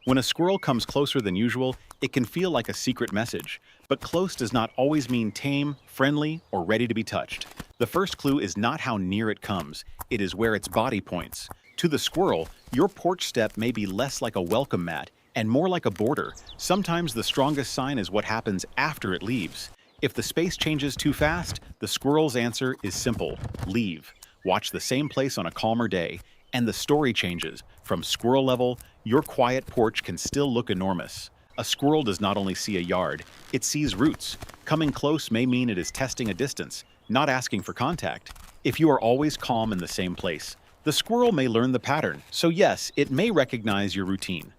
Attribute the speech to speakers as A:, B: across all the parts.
A: When a squirrel comes closer than usual, it can feel like a secret message, but close does not always mean tame, friendly, or ready to be touched. The first clue is not how near it comes, it is where its body points. To the squirrel, your porch step may be less like a welcome mat and more like a border. Sometimes the strongest sign is what happens after it leaves. If the space changes too fast, the squirrel's answer is simple: leave. Watch the same place on a calmer day, and the story changes. From squirrel level, your quiet porch can still look enormous. A squirrel does not only see a yard, it sees roots. Coming close may mean it is testing a distance, not asking for contact. If you are always calm in the same place, the squirrel may learn the pattern, so yes, it may recognize your routine.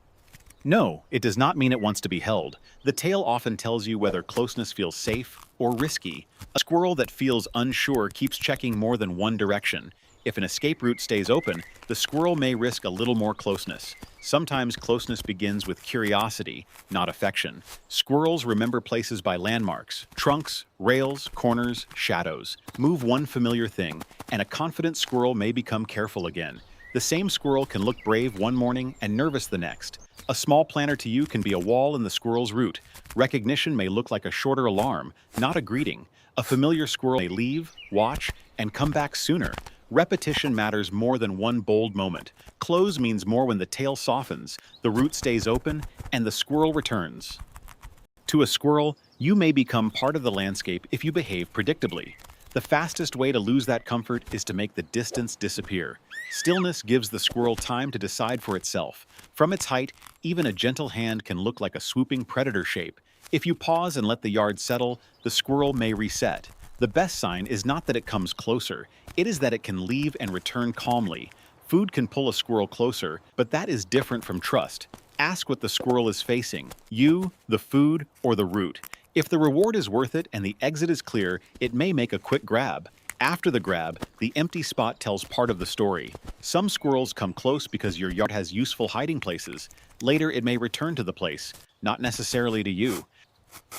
A: No, it does not mean it wants to be held. The tail often tells you whether closeness feels safe or risky. A squirrel that feels unsure keeps checking more than one direction. If an escape route stays open, the squirrel may risk a little more closeness. Sometimes closeness begins with curiosity, not affection. Squirrels remember places by landmarks: trunks, rails, corners, shadows. Move one familiar thing, and a confident squirrel may become careful again. The same squirrel can look brave one morning and nervous the next. A small planter to you can be a wall in the squirrel's route. Recognition may look like a shorter alarm, not a greeting. A familiar squirrel may leave, watch, and come back sooner. Repetition matters more than one bold moment. Close means more when the tail softens, the route stays open, and the squirrel returns. To a squirrel, you may become part of the landscape if you behave predictably. The fastest way to lose that comfort is to make the distance disappear. Stillness gives the squirrel time to decide for itself. From its height, even a gentle hand can look like a swooping predator shape. If you pause and let the yard settle, the squirrel may reset. The best sign is not that it comes closer, it is that it can leave and return calmly. Food can pull a squirrel closer, but that is different from trust. Ask what the squirrel is facing: you, the food, or the route. If the reward is worth it and the exit is clear, it may make a quick grab. After the grab, the empty spot tells part of the story. Some squirrels come close because your yard has useful hiding places. Later, it may return to the place, not necessarily to you.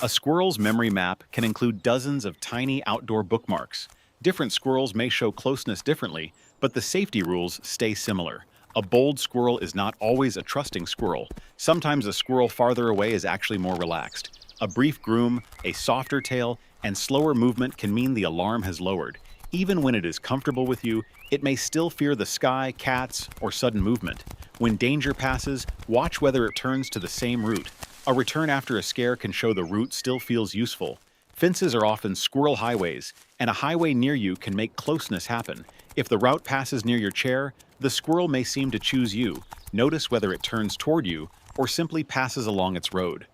A: A squirrel's memory map can include dozens of tiny outdoor bookmarks. Different squirrels may show closeness differently, but the safety rules stay similar. A bold squirrel is not always a trusting squirrel. Sometimes a squirrel farther away is actually more relaxed. A brief groom, a softer tail, and slower movement can mean the alarm has lowered. Even when it is comfortable with you, it may still fear the sky, cats, or sudden movement. When danger passes, watch whether it turns to the same route. A return after a scare can show the route still feels useful. Fences are often squirrel highways, and a highway near you can make closeness happen. If the route passes near your chair, the squirrel may seem to choose you. Notice whether it turns toward you or simply passes along its road.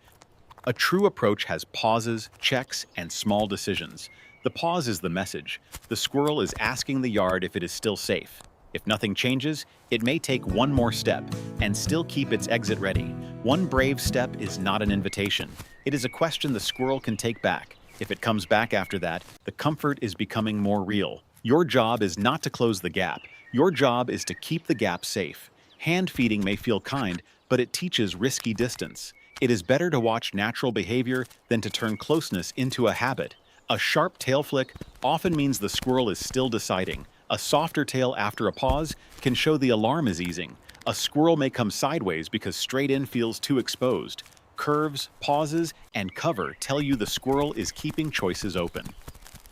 A: A true approach has pauses, checks, and small decisions. The pause is the message. The squirrel is asking the yard if it is still safe. If nothing changes, it may take one more step and still keep its exit ready. One brave step is not an invitation. It is a question the squirrel can take back. If it comes back after that, the comfort is becoming more real. Your job is not to close the gap. Your job is to keep the gap safe. Hand feeding may feel kind, but it teaches risky distance. It is better to watch natural behavior than to turn closeness into a habit. A sharp tail flick often means the squirrel is still deciding. A softer tail after a pause can show the alarm is easing. A squirrel may come sideways because straight in feels too exposed. Curves, pauses, and cover tell you the squirrel is keeping choices open.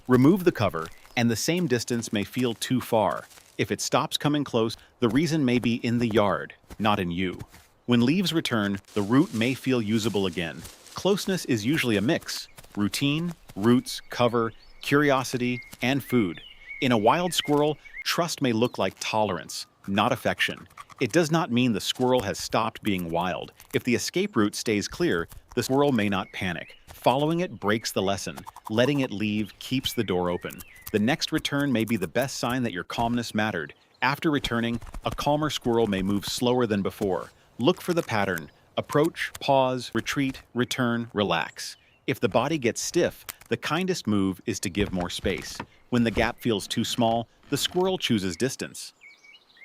A: Remove the cover, and the same distance may feel too far. If it stops coming close, the reason may be in the yard, not in you. When leaves return, the route may feel usable again. Closeness is usually a mix: routine, roots, cover, curiosity, and food. In a wild squirrel, trust may look like tolerance, not affection. It does not mean the squirrel has stopped being wild. If the escape route stays clear, the squirrel may not panic. Following it breaks the lesson. Letting it leave keeps the door open. The next return may be the best sign that your calmness mattered. After returning, a calmer squirrel may move slower than before. Look for the pattern: approach, pause, retreat, return, relax. If the body gets stiff, the kindest move is to give more space. When the gap feels too small, the squirrel chooses distance.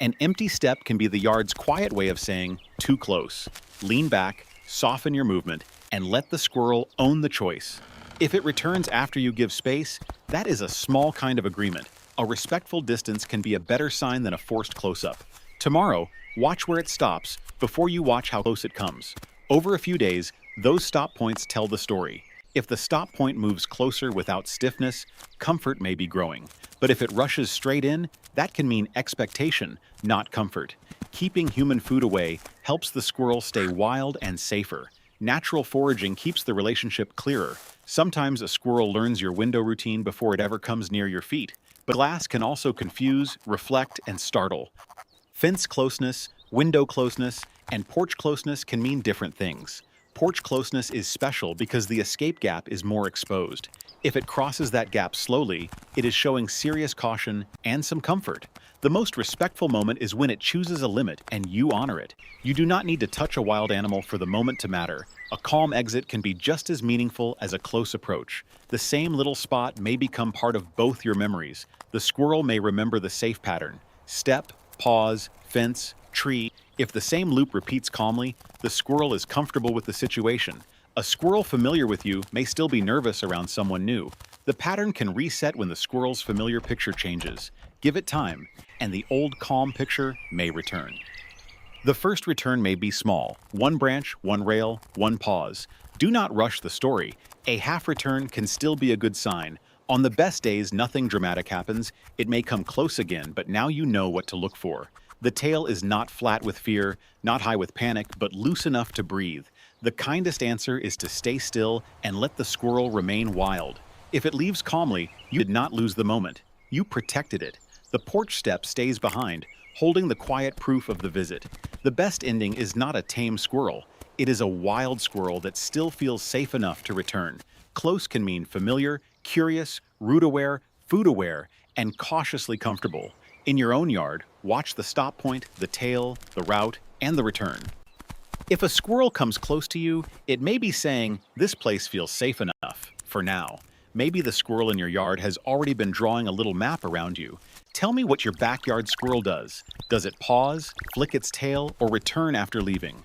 A: An empty step can be the yard's quiet way of saying, too close. Lean back, soften your movement, and let the squirrel own the choice. If it returns after you give space, that is a small kind of agreement. A respectful distance can be a better sign than a forced close-up. Tomorrow, Watch where it stops before you watch how close it comes. Over a few days, those stop points tell the story. If the stop point moves closer without stiffness, comfort may be growing. But if it rushes straight in, that can mean expectation, not comfort. Keeping human food away helps the squirrel stay wild and safer. Natural foraging keeps the relationship clearer. Sometimes a squirrel learns your window routine before it ever comes near your feet. But glass can also confuse, reflect, and startle. Fence closeness, window closeness, and porch closeness can mean different things. Porch closeness is special because the escape gap is more exposed. If it crosses that gap slowly, it is showing serious caution and some comfort. The most respectful moment is when it chooses a limit and you honor it. You do not need to touch a wild animal for the moment to matter. A calm exit can be just as meaningful as a close approach. The same little spot may become part of both your memories. The squirrel may remember the safe pattern: step, pause, fence, tree. If the same loop repeats calmly, the squirrel is comfortable with the situation. A squirrel familiar with you may still be nervous around someone new. The pattern can reset when the squirrel's familiar picture changes. Give it time, and the old calm picture may return. The first return may be small: one branch, one rail, one pause. Do not rush the story. A half return can still be a good sign. On the best days, nothing dramatic happens. It may come close again, but now you know what to look for. The tail is not flat with fear, not high with panic, but loose enough to breathe. The kindest answer is to stay still and let the squirrel remain wild. If it leaves calmly, you did not lose the moment. You protected it. The porch step stays behind, holding the quiet proof of the visit. The best ending is not a tame squirrel. It is a wild squirrel that still feels safe enough to return. Close can mean familiar, curious, route-aware, food-aware, and cautiously comfortable. In your own yard, watch the stop point, the tail, the route, and the return. If a squirrel comes close to you, it may be saying, "This place feels safe enough, for now." Maybe the squirrel in your yard has already been drawing a little map around you. Tell me what your backyard squirrel does. Does it pause, flick its tail, or return after leaving?